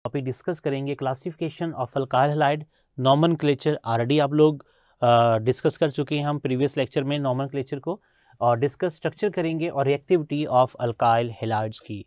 Topic discuss करेंगे classification of alkyl halide. Nomenclature already आप लोग डिस्कस कर चुके हैं हम प्रीवियस लेक्चर में नॉमेनक्लेचर को, और डिस्कस स्ट्रक्चर करेंगे और रिएक्टिविटी ऑफ अल्काइल हैलाइड्स की।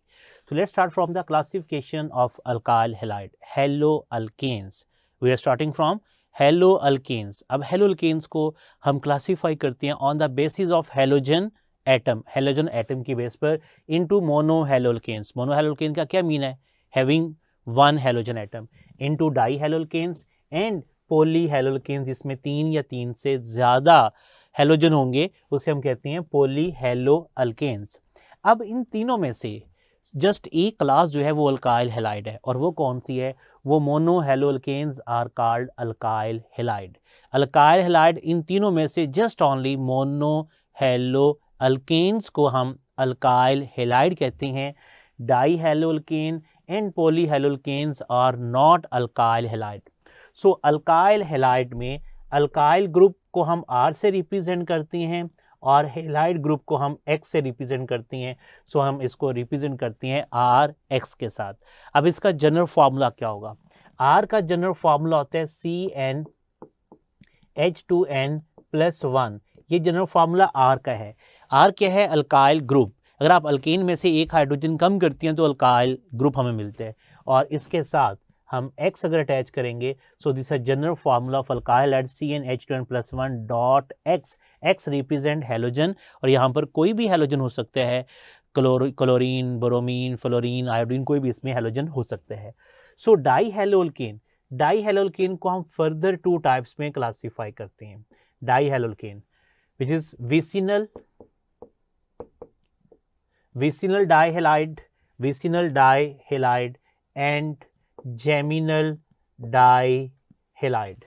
तो let's start from the classification of alkyl halide. Haloalkanes, we are starting from haloalkanes. अब हेलो अल्केन्स को हम क्लासीफाई करते हैं on the basis of halogen atom, halogen atom की base पर, into mono hello alkanes. Mono haloalkane का क्या mean है? Having one halogen atom, into di haloalkanes and poly hello alkanes, जिसमें तीन या तीन से ज़्यादा हेलोजन होंगे उसे हम कहते हैं पोली हेलो अल्केन्स। अब इन तीनों में से जस्ट एक क्लास जो है वो अल्काइल हैलाइड है, और वो कौन सी है? वो mono hello alkanes are called alkyl halide. Alkyl halide इन तीनों में से just only mono hello alkanes को हम अल्काइल हैलाइड कहते हैं। Di hello alkane and poly hello alkanes are not alkyl halide. So alkyl halide में अल्काइल ग्रुप को हम R से रिप्रेजेंट करते हैं और हैलाइड ग्रुप को हम X से रिप्रेजेंट करती हैं। सो हम इसको रिप्रेजेंट करती हैं RX के साथ। अब इसका जनरल फार्मूला क्या होगा? R का जनरल फार्मूला होता है CnH2n+1। ये जनरल फार्मूला R का है। R क्या है? Alkyl group. अगर आप अल्केन में से एक हाइड्रोजन कम करती हैं तो अल्काइल ग्रुप हमें मिलते हैं, और इसके साथ हम X अगर अटैच करेंगे, so this is general formula of alkyl halide CnH2n+1 dot X। X represent halogen, और यहाँ पर कोई भी हेलोजन हो सकता है, क्लोरीन, ब्रोमीन, फ्लोरीन, आयोडीन, कोई भी इसमें हेलोजन हो सकता है। So di hello alkane, di hello alkane को हम फर्दर टू टाइप्स में क्लासीफाई करते हैं। Di hello alkane which is vicinal dihalide, vicinal dihalide and geminal dihalide.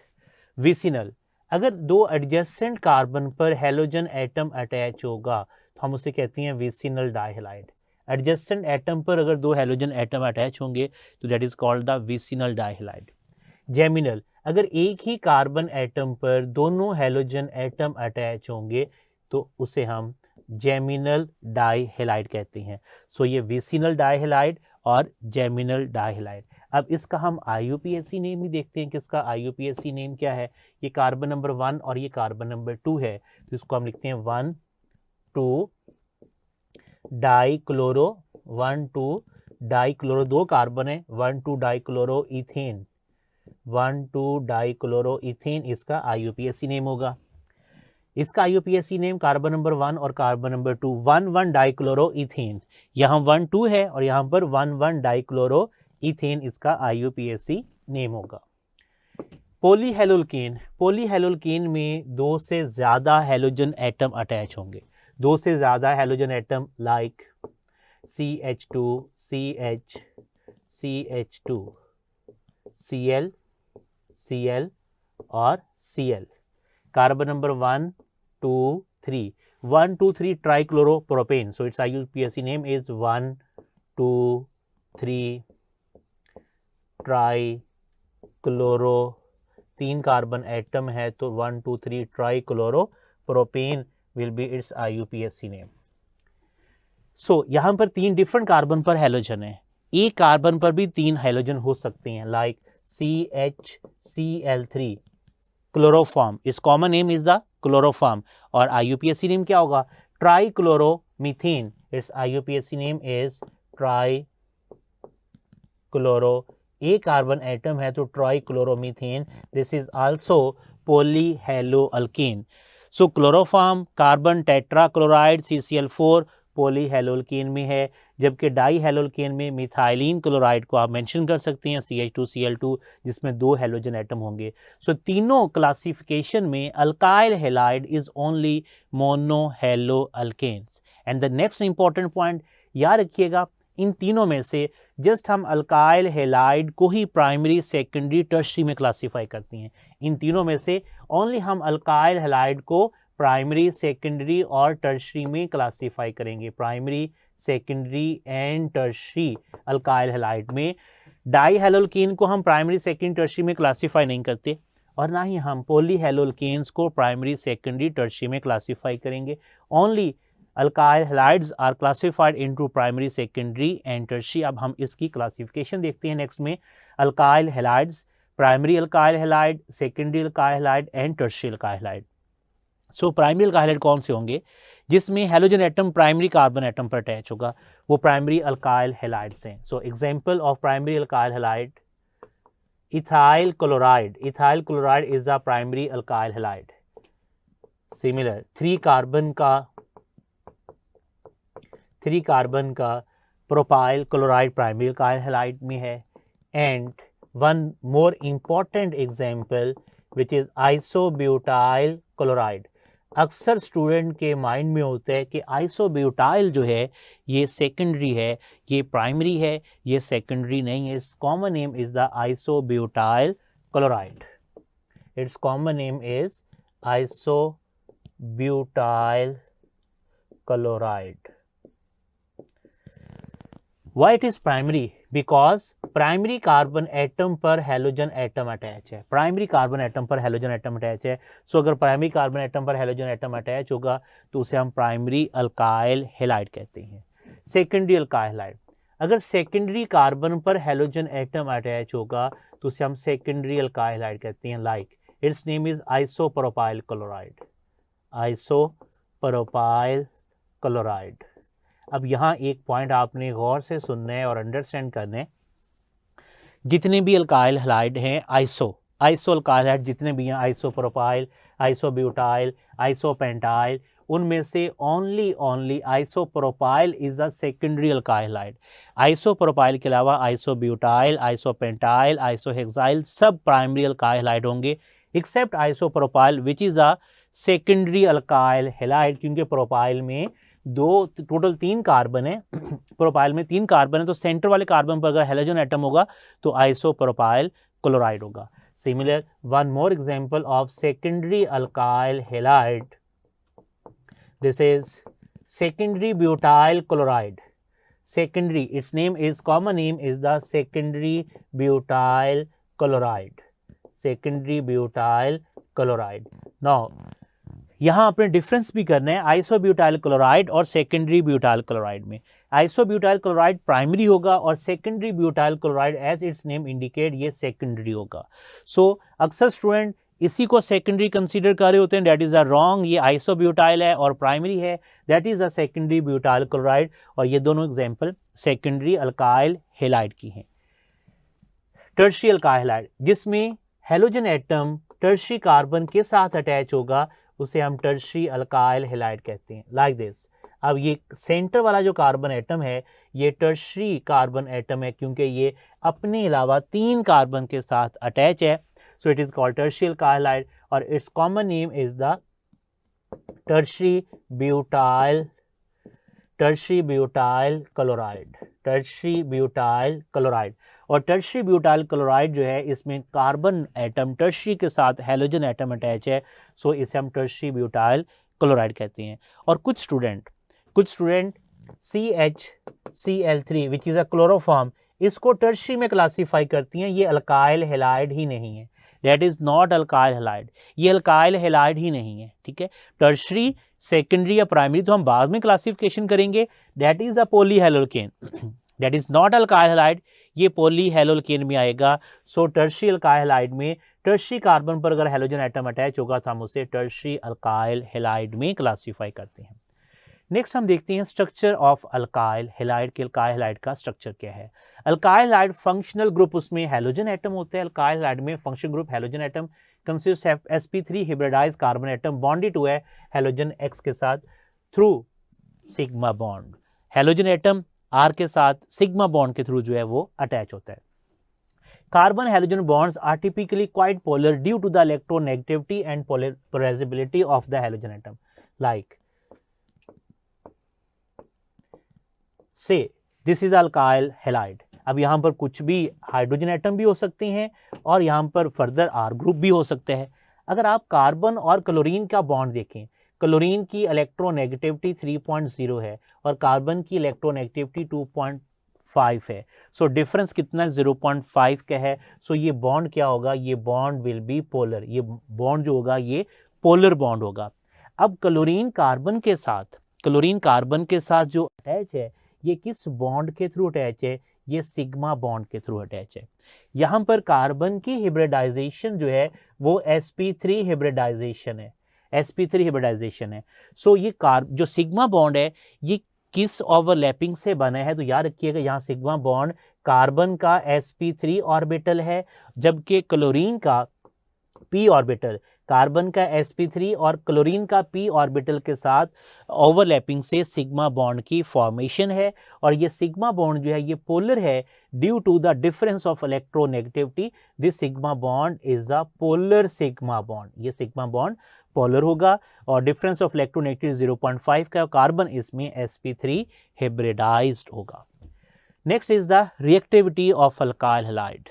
Vicinal, अगर दो एडजेसेंट कार्बन पर हेलोजन एटम अटैच होगा तो हम उसे कहते हैं विसिनल डाइहैलाइड। एडजेसेंट एटम पर अगर दो हेलोजन एटम अटैच होंगे तो that is called the vicinal dihalide. Geminal, अगर एक ही कार्बन एटम पर दोनों हेलोजन एटम अटैच होंगे तो उसे हम जेमिनल डाइहैलाइड कहते हैं। सो ये विसिनल डाइहैलाइड और जेमिनल डाइहैलाइड। अब इसका हम IUPAC नेम ही देखते हैं कि इसका IUPAC नेम क्या है। ये कार्बन नंबर 1 और ये कार्बन नंबर 2 है, तो इसको हम लिखते हैं 1,2 डाइक्लोरो, 1,2 डाइक्लोरो, दो कार्बन है, 1,2 डाइक्लोरो इथेन, 1,2 डाइक्लोरो इथेन इसका IUPAC नेम होगा। इसका IUPAC नेम कार्बन नंबर 1 और कार्बन नंबर 2, 1,1 डाइक्लोरो इथेन, यहाँ 1,2 है और यहाँ पर 1,1 डाइक्लोरो इथेन इसका IUPAC नेम होगा। पोली हेलो अल्केन, पोली हेलो अल्केन में दो से ज़्यादा हेलोजन एटम अटैच होंगे। दो से ज़्यादा halogen atom like CH2, CH, CH2, Cl, Cl और Cl। Carbon number 1, 2, 3, 1, 2, 3 trichloropropane, so its IUPAC name is 1, 2, 3 trichloro, तीन कार्बन एटम है तो 1, 2, 3 trichloropropane will be its IUPAC name. So यहाँ पर तीन डिफरेंट कार्बन पर हेलोजन है, एक कार्बन पर भी तीन हेलोजन हो सकते हैं लाइक CHCl3 क्लोरोफॉर्म, इस common name is the chloroform, और IUPAC नेम क्या होगा? Trichloromethane, its IUPAC name is trichloro, एक कार्बन एटम है तो trichloromethane, this is also polyhalo alkane. So chloroform carbon tetrachloride CCl4 polyhalo alkane में है, जबकि डाई हेलो अल्केन में मिथाइलिन क्लोराइड को आप मेंशन कर सकते हैं CH2Cl2, जिसमें दो हेलोजन एटम होंगे। सो तीनों क्लासिफिकेशन में alkyl halide is only mono hello alkanes. And the next important point याद रखिएगा, इन तीनों में से जस्ट हम अल्काइल हैलाइड को ही प्राइमरी, सेकेंडरी, टर्शरी में क्लासीफाई करती हैं। इन तीनों में से ओनली हम अल्काइल हैलाइड को प्राइमरी, सेकेंडरी और टर्शरी में क्लासीफाई करेंगे। Primary, secondary and tertiary alkyl halide में। डाई हेलो अल्केन को हम प्राइमरी, सेकेंडरी, टर्शरी में क्लासीफाई नहीं करते, और ना ही हम पॉली हेलो अल्केन्स को प्राइमरी, सेकेंडरी, टर्शरी में क्लासीफाई करेंगे। Only alkyl halides are classified into primary, secondary and tertiary. अब हम इसकी क्लासिफिकेशन देखते हैं नेक्स्ट में। Alkyl halides, primary alkyl halide, secondary alkyl halide and tertiary alkyl halide. So primary alkyl halide कौन से होंगे? जिसमें halogen atom primary carbon atom पर अटैच होगा, वो प्राइमरी अल्काइल हैलाइड्स हैं। So example of primary alkyl halide, ethyl chloride. Ethyl chloride is the primary alkyl halide. Similar 3 carbon का propyl chloride primary alkyl halide में है। And one more important example which is isobutyl chloride. अक्सर student के mind में होता है कि isobutyl जो है ये सेकेंडरी है, ये प्राइमरी है, ये सेकेंडरी नहीं है। It's common name is the isobutyl chloride. It's common name is isobutyl chloride. Why it is primary? Because primary carbon atom पर हैलोजन एटम अटैच है। प्राइमरी कार्बन एटम पर हैलोजन एटम अटैच है। सो अगर primary carbon atom पर halogen atom attach होगा तो उसे हम प्राइमरी अल्काइल हैलाइड कहते हैं। सेकेंडरी अल्काइल हैलाइड, अगर सेकेंडरी कार्बन पर हैलोजन एटम अटैच होगा तो उसे हम सेकेंडरी अल्काइल हैलाइड कहते हैं। Like it's name is isopropyl chloride. Isopropyl chloride. अब यहाँ एक पॉइंट आपने गौर से सुनना है और अंडरस्टैंड करना है। जितने भी अल्काइल हैलाइड हैं, आइसो अल्काइल हैलाइड जितने भी हैं, आइसोप्रोपाइल, आइसोब्यूटाइल, आइसोपेंटाइल, उनमें से only isopropyl is a secondary alkyl halide. Isopropyl के अलावा आइसोब्यूटाइल, आइसोपेंटाइल, आइसोहेक्साइल सब प्राइमरी अल्काइल हैलाइड होंगे, except isopropyl which is a secondary alkyl halide, क्योंकि प्रोपाइल में टोटल 3 कार्बन है। प्रोपाइल में 3 कार्बन है, तो सेंटर वाले कार्बन पर अगर हैलोजन एटम होगा तो आइसोप्रोपाइल क्लोराइड होगा। Similar one more example of secondary alkyl halide, this is secondary butyl chloride. Secondary, its name is common name is the secondary butyl chloride. Secondary butyl chloride. Now यहाँ आपने difference भी करना है isobutyl chloride और secondary butyl chloride में। Isobutyl chloride primary होगा और secondary butyl chloride as its name indicate ये सेकेंडरी होगा। सो अक्सर स्टूडेंट इसी को सेकेंडरी कंसीडर कर रहे होते हैं, दैट इज अ रॉन्ग। ये आइसोब्यूटाइल है और प्राइमरी है, that is a secondary butyl chloride. और ये दोनों एग्जाम्पल सेकेंडरी अल्काइल हैलाइड की हैं। टर्शियरी अल्काइल हैलाइड, जिसमें हैलोजन एटम टर्शियरी कार्बन के साथ अटैच होगा, उसे हम टर्शियरी अल्काइल हैलाइड कहते हैं। Like this. अब ये सेंटर वाला जो कार्बन एटम है ये टर्शियरी कार्बन एटम है, क्योंकि ये अपने अलावा 3 कार्बन के साथ अटैच है। So it is called tertiary alkyl halide और its common name is the tertiary butyl chloride. Tertiary butyl chloride. और टर्शियरी ब्यूटाइल क्लोराइड जो है इसमें कार्बन एटम टर्शियरी के साथ हैलोजन एटम अटैच है, सो इसे हम टर्शियरी ब्यूटाइल क्लोराइड कहते हैं। और कुछ student CHCl3 which is a chloroform, इसको टर्शियरी में क्लासीफाई करती हैं। ये अल्काइल हैलाइड ही नहीं है, that is not alkyl halide. ये अल्काइल हैलाइड ही नहीं है, ठीक है। टर्शियरी, सेकेंडरी या प्राइमरी तो हम बाद में क्लासिफिकेशन करेंगे। That is a polyhaloalkane, that is not alkyl halide, ये पॉलीहैलोकेन में आएगा। सो टर्शियरी अल्काइल हैलाइड में टर्शियरी कार्बन पर अगर हैलोजन एटम अटैच होगा तो हम उसे टर्शियरी अल्काइल हैलाइड में क्लासीफाई करते हैं। नेक्स्ट हम देखते हैं स्ट्रक्चर ऑफ अल्काइल हैलाइड के। अल्काइल हैलाइड का स्ट्रक्चर क्या है? अल्काइल हैलाइड फंक्शनल ग्रुप, उसमें हैलोजन एटम होते हैं। अल्काइल हैलाइड में functional group halogen atom consist of sp3 hybridized carbon atom bonded to है हैलोजन X के साथ through sigma bond. Halogen atom R के साथ सिग्मा बॉन्ड के थ्रू जो है वो अटैच होता है। Carbon halogen bonds are typically quite polar due to the electronegativity and polarisability of the halogen atom. Like से दिस इज अल्काइल हैलाइड। अब यहाँ पर कुछ भी हाइड्रोजन एटम भी हो सकते हैं और यहाँ पर फर्दर R ग्रुप भी हो सकते हैं। अगर आप कार्बन और क्लोरीन का बॉन्ड देखें, क्लोरीन की इलेक्ट्रोनेगेटिविटी 3.0 है और कार्बन की इलेक्ट्रोनेगेटिविटी 2.5 है। सो डिफरेंस कितना 0.5 का है। सो ये बॉन्ड क्या होगा? ये बॉन्ड विल बी पोलर। ये बॉन्ड जो होगा ये पोलर बॉन्ड होगा। अब क्लोरीन कार्बन के साथ क्लोरीन कार्बन के साथ जो अटैच है ये किस बॉन्ड के थ्रू अटैच है, ये सिग्मा बॉन्ड के थ्रू अटैच है। यहाँ पर कार्बन की हिब्रिडाइजेशन जो है वो sp3 हिब्रिडाइजेशन है, sp3 हिब्रिडाइजेशन है। सो ये जो सिग्मा बॉन्ड है ये किस ओवरलैपिंग से बना है, तो याद रखिएगा यहाँ सिग्मा बॉन्ड कार्बन का sp3 ऑर्बिटल है, जबकि क्लोरीन का p ऑर्बिटल, कार्बन का sp3 और क्लोरीन का p ऑर्बिटल के साथ ओवरलैपिंग से सिग्मा बॉन्ड की फॉर्मेशन है। और ये सिग्मा बॉन्ड जो है ये पोलर है due to the difference of electronegativity. This sigma bond is a polar sigma bond, ये सिग्मा बॉन्ड पोलर होगा और डिफरेंस ऑफ इलेक्ट्रोनेगेटिविटी 0.5 का, कार्बन इसमें sp3 हिब्रिडाइज्ड होगा। Next is the reactivity of alkyl halide.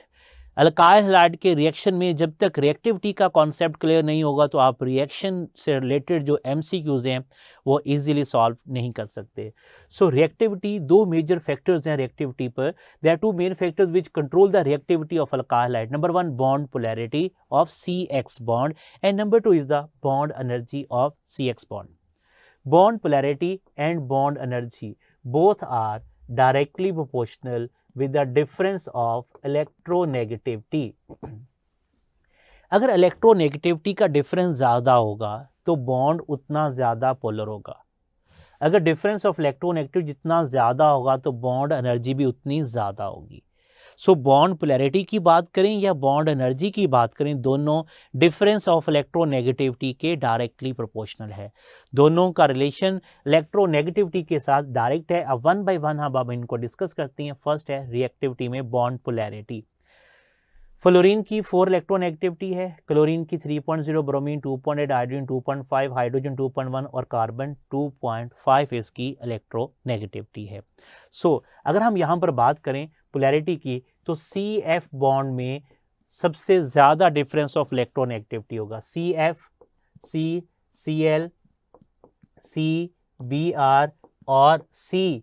Alkyl halide के reaction में जब तक रिएक्टिविटी का कॉन्सेप्ट क्लियर नहीं होगा तो आप रिएक्शन से रिलेटेड जो एमसीक्यूज हैं वो इजीली सॉल्व नहीं कर सकते। सो रिएक्टिविटी, दो मेजर फैक्टर्स हैं रिएक्टिविटी पर। There are two main factors which control the reactivity of alkyl halide. Number 1 bond polarity of CX bond and number 2 is the bond energy of CX bond. Bond polarity and bond energy both are directly proportional with the difference of electronegativity. अगर electronegativity का difference ज़्यादा होगा तो bond उतना ज़्यादा polar होगा। अगर difference of electronegative जितना ज़्यादा होगा तो बॉन्ड एनर्जी भी उतनी ज़्यादा होगी। सो बॉन्ड पोलैरिटी की बात करें या बॉन्ड एनर्जी की बात करें, दोनों डिफरेंस ऑफ इलेक्ट्रोनेगेटिविटी के डायरेक्टली प्रोपोर्शनल है। दोनों का रिलेशन इलेक्ट्रोनेगेटिविटी के साथ डायरेक्ट है। अब वन बाय वन हम इनको डिस्कस करते हैं। फर्स्ट है रिएक्टिविटी में बॉन्ड पोलैरिटी। फ्लोरीन की 4 इलेक्ट्रोनेगेटिविटी है, क्लोरीन की 3.0, ब्रोमीन 2.8, हाइड्रोजन 2.5, हाइड्रोजन 2.1 और कार्बन 2.5 इसकी इलेक्ट्रोनेगेटिविटी है। सो अगर हम यहाँ पर बात करें पोलैरिटी की तो CF बॉन्ड में सबसे ज़्यादा डिफरेंस ऑफ इलेक्ट्रोनेगेटिविटी होगा। CF, C, Cl, C, Br और Ci।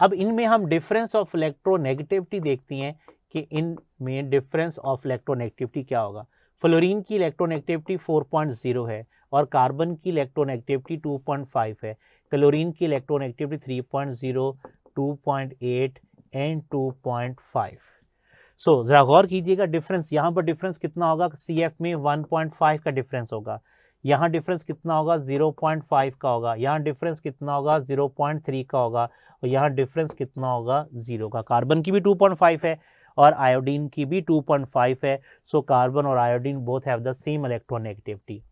अब इनमें हम डिफरेंस ऑफ इलेक्ट्रोनेगेटिविटी देखते हैं कि इनमें डिफरेंस ऑफ इलेक्ट्रोनेगेटिविटी क्या होगा। फ्लोरीन की इलेक्ट्रोनेगेटिविटी 4.0 है और कार्बन की इलेक्ट्रोनेगेटिविटी 2.5 है। क्लोरीन की इलेक्ट्रोनेगेटिविटी 3.0, 2.8 एंड 2.5। सो जरा गौर कीजिएगा डिफरेंस, यहाँ पर डिफरेंस कितना होगा। CF में 1.5 का डिफरेंस होगा, यहाँ डिफरेंस कितना होगा 0.5 का होगा, यहाँ डिफरेंस कितना होगा 0.3 का होगा और यहाँ डिफरेंस कितना होगा 0 का। कार्बन की भी 2.5 है और आयोडीन की भी 2.5 है। सो कार्बन और iodine both have the same electronegativity.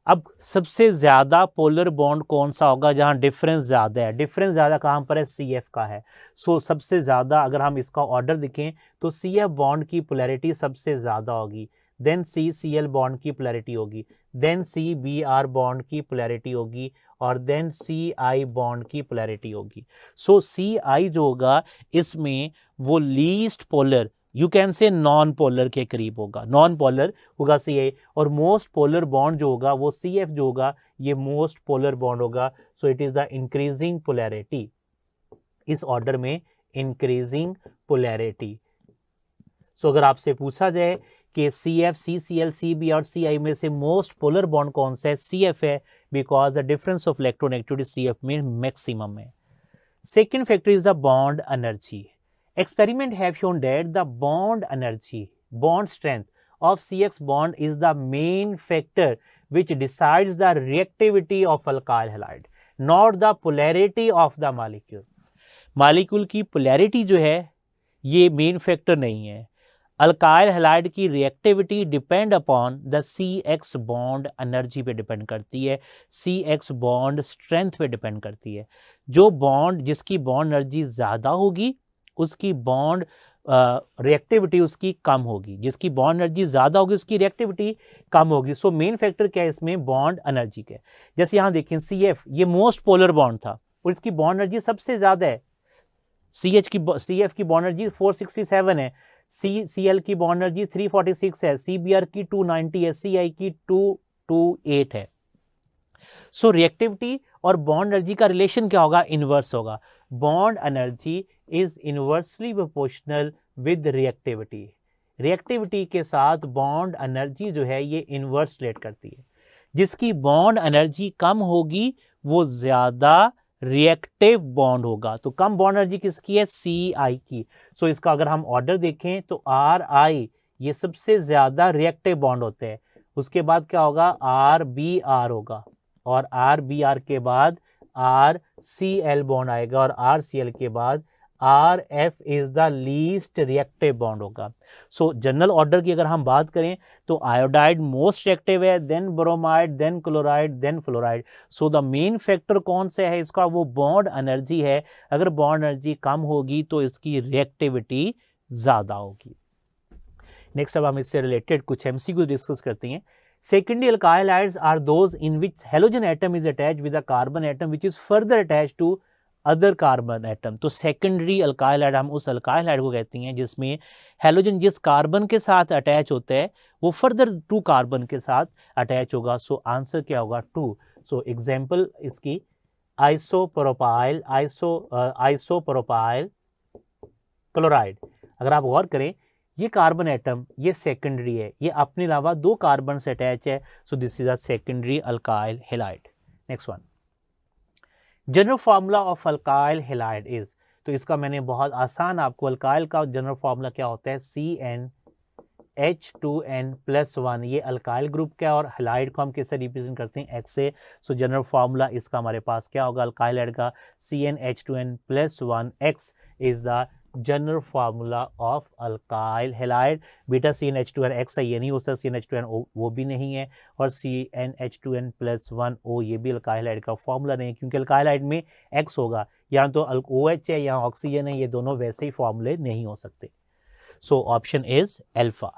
अब सबसे ज़्यादा पोलर बॉन्ड कौन सा होगा जहां डिफरेंस ज़्यादा है। डिफरेंस ज़्यादा कहां पर है, CF का है। सो सबसे ज़्यादा अगर हम इसका ऑर्डर देखें तो CF बॉन्ड की पोलैरिटी सबसे ज़्यादा होगी, देन CCl बॉन्ड की पोलैरिटी होगी, देन CBr बॉन्ड की पोलैरिटी होगी और देन Ci बॉन्ड की पोलैरिटी होगी। सो Ci जो होगा इसमें वो least polar, you can say non polar के करीब होगा, नॉन पोलर होगा Ci। और मोस्ट पोलर बॉन्ड जो होगा वो CF जो होगा ये मोस्ट पोलर बॉन्ड होगा। सो it is the increasing polarity, इस ऑर्डर में इंक्रीजिंग पोलैरिटी। सो अगर आपसे पूछा जाए कि CF, CCl, CB और Ci में से मोस्ट पोलर बॉन्ड कौन सा है, CF है, because the difference of electronegativity CF में मैक्सिमम है। Second factor is the bond energy. Experiment have shown that the bond energy, bond strength of CX bond is the main factor which decides the reactivity of alkyl halide, not the polarity of the molecule. Molecule की polarity जो है ये main factor नहीं है। Alkyl halide की reactivity depend upon the CX bond energy पे depend करती है, CX बॉन्ड स्ट्रेंथ पे डिपेंड करती है। जो बॉन्ड जिसकी बॉन्ड एनर्जी ज़्यादा होगी उसकी बॉन्ड रिएक्टिविटी उसकी कम होगी, जिसकी बॉन्ड एनर्जी ज़्यादा होगी उसकी रिएक्टिविटी कम होगी। सो मेन फैक्टर क्या है इसमें, बॉन्ड एनर्जी के। जैसे यहाँ देखें CF ये मोस्ट पोलर बॉन्ड था और इसकी बॉन्ड एनर्जी सबसे ज़्यादा है। CF की बॉन्ड एनर्जी 467 है, CCl की बॉन्ड एनर्जी 346 है, CBr की 290 है, Ci की 228 है। सो रिएक्टिविटी और बॉन्ड एनर्जी का रिलेशन क्या होगा, इनवर्स होगा। Bond energy is inversely proportional with reactivity. Reactivity के साथ बॉन्ड एनर्जी जो है ये इनवर्स रिलेट करती है। जिसकी बॉन्ड एनर्जी कम होगी वो ज़्यादा रिएक्टिव बॉन्ड होगा। तो कम बॉन्ड एनर्जी किसकी है? Ci की। सो इसका अगर हम ऑर्डर देखें तो Ri ये सबसे ज़्यादा रिएक्टिव बॉन्ड होते हैं। उसके बाद क्या होगा? Rbr होगा, और Rbr के बाद RCl बॉन्ड आएगा, और RCl के बाद Rf is the least reactive bond होगा। सो जनरल ऑर्डर की अगर हम बात करें तो आयोडाइड मोस्ट रिएक्टिव है, then bromide, then chloride, then fluoride. So the main factor कौन सा है इसका? वो बॉन्ड एनर्जी है। अगर बॉन्ड एनर्जी कम होगी तो इसकी रिएक्टिविटी ज्यादा होगी। नेक्स्ट अब हम इससे रिलेटेड कुछ एमसीक्यू डिस्कस करते हैं। Secondary alkyl halides are those in which halogen atom is attached with a carbon atom which is further attached to other carbon atom. तो सेकेंडरी अल्काइल हाइड हम उस अल्काइल हाइड को कहते हैं जिसमें हेलोजन जिस कार्बन के साथ अटैच होता है वो फर्दर 2 कार्बन के साथ अटैच होगा। सो आंसर क्या होगा? 2। सो एग्जांपल इसकी आइसोप्रोपाइल क्लोराइड। अगर आप गौर करें ये कार्बन एटम ये सेकेंडरी है, ये अपने अलावा 2 कार्बन से अटैच है। So this is a secondary alkyl halide. Next one, general formula of alkyl halide is. तो इसका मैंने बहुत आसान आपको अल्काइल का जनरल फार्मूला क्या होता है? CnH2n+1। ये अल्काइल ग्रुप का, और हैलाइड को हम किससे रिप्रेजेंट करते हैं? X से। सो जनरल फार्मूला इसका हमारे पास क्या होगा अल्काइल हैलाइड का? CnH2n+1 X is the general formula of alkyl halide. बेटा CnH2n X है, ये नहीं हो सकता, CnH2n वो भी नहीं है, और CnH2n+1O ये भी अल्काइल हैलाइड का फार्मूला नहीं है, क्योंकि अल्काइल हैलाइड में X होगा, यहाँ तो OH है, यहाँ ऑक्सीजन है, ये दोनों वैसे ही फार्मूले नहीं हो सकते। So option is alpha.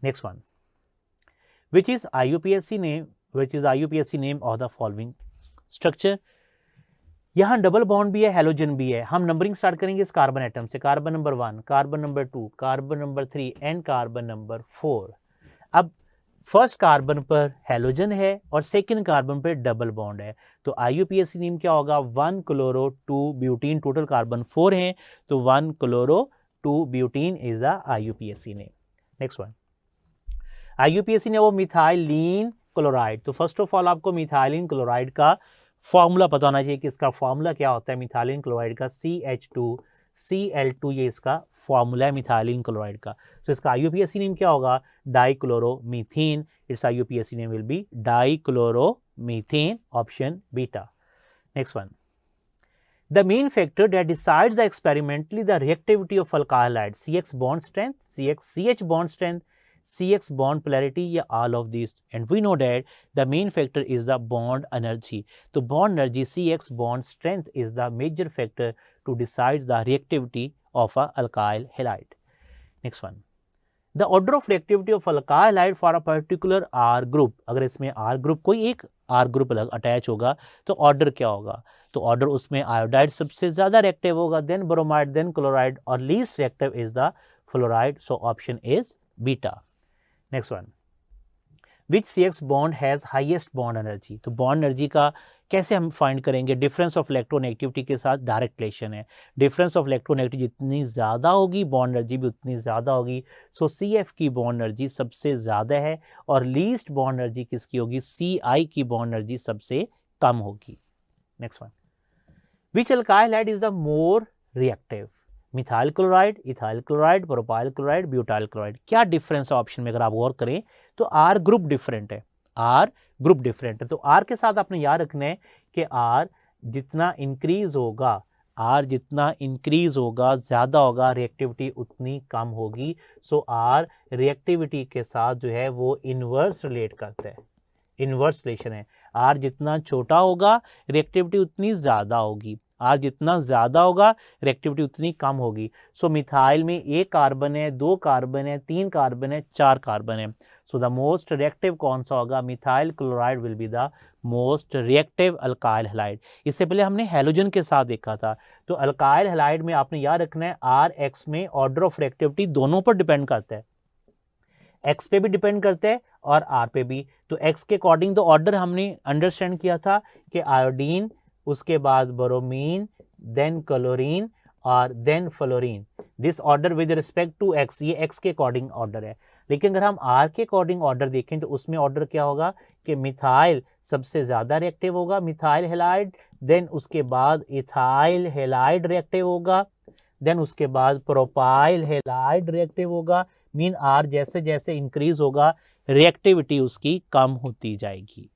Next one, which is IUPAC name of the following structure. यहां डबल बॉन्ड भी है, हेलोजन भी है। हम नंबरिंग स्टार्ट करेंगे इस कार्बन एटम से, carbon number 1, carbon number 2, carbon number 3 and carbon number 4। अब फर्स्ट कार्बन पर हेलोजन है और सेकंड कार्बन पर डबल बॉन्ड है, तो IUPAC नेम क्या होगा? 1 क्लोरो 2 ब्यूटीन। टोटल कार्बन 4 हैं, तो 1 chloro 2 butene is a IUPAC name. Next one, IUPAC ने वो मिथाइलिन क्लोराइड। तो फर्स्ट ऑफ ऑल आपको मिथाइलिन क्लोराइड का फॉर्मूला पता होना चाहिए कि इसका फॉर्मूला क्या होता है मिथाइलिन क्लोराइड का। CH2Cl2 ये इसका फॉर्मूला है मिथाइलिन क्लोराइड का। तो इसका IUPAC नेम क्या होगा? Dichloromethane. It's IUPAC name will be dichloromethane, option beta. Next one, the main factor that decides the experimentally the reactivity of alkyl halide, CX bond strength, CH bond strength, CX bond polarity, या all of these, and we know that the main factor is the bond energy. तो bond energy CX bond strength is the major factor to decide the reactivity of a alkyl halide. Next one, the order of reactivity of alkyl halide for a particular R group. अगर इसमें R group कोई एक R group अलग attach होगा तो order क्या होगा? तो ऑर्डर उसमें आयोडाइड सबसे ज्यादा रिएक्टिव होगा, देन ब्रोमाइड, देन क्लोराइड, और least reactive is the fluoride. So option is beta. Next one, which CX bond has highest bond energy. तो बॉन्ड एनर्जी का कैसे हम फाइंड करेंगे? डिफरेंस ऑफ इलेक्ट्रोनेगेटिविटी के साथ डायरेक्ट रिलेशन है। डिफरेंस ऑफ इलेक्ट्रोनेगेटिविटी जितनी ज़्यादा होगी बॉन्ड एनर्जी भी उतनी ज़्यादा होगी। सो CF की बॉन्ड एनर्जी सबसे ज़्यादा है, और लीस्ट बॉन्ड एनर्जी किसकी होगी? CI की बॉन्ड एनर्जी सबसे कम होगी। Next one, which alkyl halide is the more reactive? Methyl chloride, ethyl chloride, propyl chloride, butyl chloride. क्या डिफरेंस है ऑप्शन में अगर आप गौर करें तो R ग्रुप डिफरेंट है, R ग्रुप डिफरेंट है। तो R के साथ आपने याद रखना है कि R जितना इंक्रीज होगा ज़्यादा होगा, रिएक्टिविटी उतनी कम होगी। सो R रिएक्टिविटी के साथ जो है वो इनवर्स रिलेट करता है, इनवर्स रिलेशन है। R जितना छोटा होगा रिएक्टिविटी उतनी ज़्यादा होगी, R जितना ज़्यादा होगा रिएक्टिविटी उतनी कम होगी। सो मिथाइल में 1 कार्बन है, 2 कार्बन है, 3 कार्बन है, 4 कार्बन है। सो द मोस्ट रिएक्टिव कौन सा होगा? Methyl chloride will be the most reactive alkyl halide. इससे पहले हमने हेलोजन के साथ देखा था। तो अल्काइल हैलाइड में आपने याद रखना है RX में ऑर्डर ऑफ रिएक्टिविटी दोनों पर डिपेंड करता है, X पे भी डिपेंड करता है और R पे भी। तो X के अकॉर्डिंग तो ऑर्डर हमने अंडरस्टैंड किया था कि आयोडीन, उसके बाद ब्रोमीन, देन क्लोरीन, और then fluorine. This order with respect to X, ये एक्स के अकॉर्डिंग ऑर्डर है। लेकिन अगर हम आर के अकॉर्डिंग ऑर्डर देखें तो उसमें ऑर्डर क्या होगा कि मिथाइल सबसे ज़्यादा रिएक्टिव होगा, मिथाइल हैलाइड, देन उसके बाद इथाइल हैलाइड रिएक्टिव होगा, देन उसके बाद प्रोपाइल हैलाइड रिएक्टिव होगा। मीन आर जैसे जैसे इंक्रीज होगा रिएक्टिविटी उसकी कम होती जाएगी।